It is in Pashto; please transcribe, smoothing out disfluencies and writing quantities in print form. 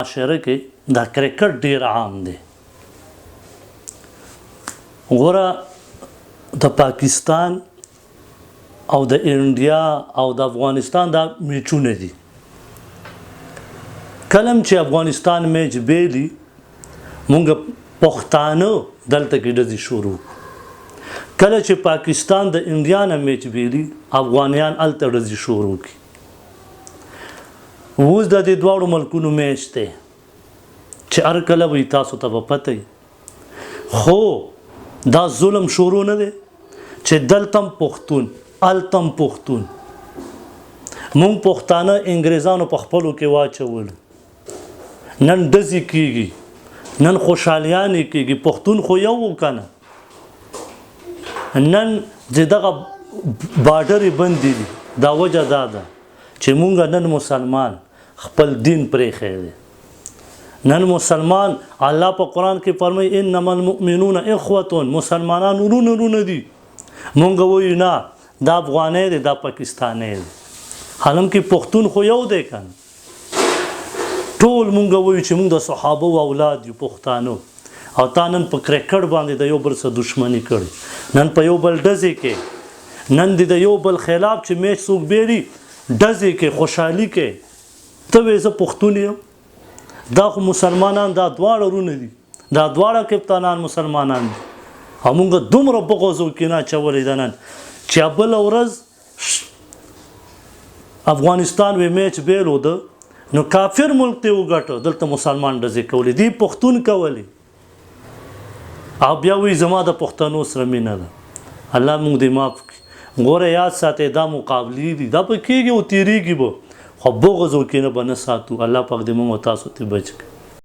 معاشره کې دا کرکټ ډیر عام دی. وګوره د پاکستان او د انډیا او د افغانستان دا میچونه دي. کلم چې افغانستان میچ بیلی مونږ پښتانه دلته کې ډزې شروع کله چې پاکستان د انډیا نه میچ بیلی افغانیان هلته ډزې شروع کړي. اوس د دې دواړو ملکونو میچ دی چې هر کله وي تاسو ته به پته وي، خو دا ظلم شروع نه دی چې دلته پښتون هلته پښتون مونږ پښتانه انګریزانو په خپلو کې واچول، نن ډزې کېږي، نن خوشحالیانې کېږي. پښتون خو یو و که نه، نن چې دغه باډرې بندې دي دا وجه دا ده چې مونږ نن مسلمان خپل دین پرېښی دی. نن مسلمان الله په قرآن کې فرمایي انما المؤمنون اخوة، مسلمانان ورونه دي. مونږ وایو نه دا افغانی دی دا پاکستانی دی، حالانکه پښتون خو یو دی که نه. ټول مونږ وایو چې مونږ د صحابه و اولاد یو پښتانه، او تا نن په کرکټ باندې د یو بل سره دښمني کړې، نن په یو بل ډزې کې، نن د یو بل خلاف چې میچ څوک بیري ډزې کې خوشحالي کې، ته وایې زه پښتون یم. دا خو مسلمانان دا دواړه ورونه دي، دا دواړه کپتانان مسلمانان دي، او مونږ دومره بغض او کینه اچولې ده نن چې بله ورځ افغانستان وی میچ بیلو ده نو کافر ملک ته وګټه، دلته مسلمان ډزې کولې دي پښتون کولې، او بیا وایي زما د پښتنو سره مینه ده. الله مونږ دې معاف کړي. ګوره یاد ساتئ دا مقابلې دي، دا به کېږي او تېرېږي به، خو بغض او کینه به نه ساتو. الله پاک دې مونږ او تاسو ته بچ کړي.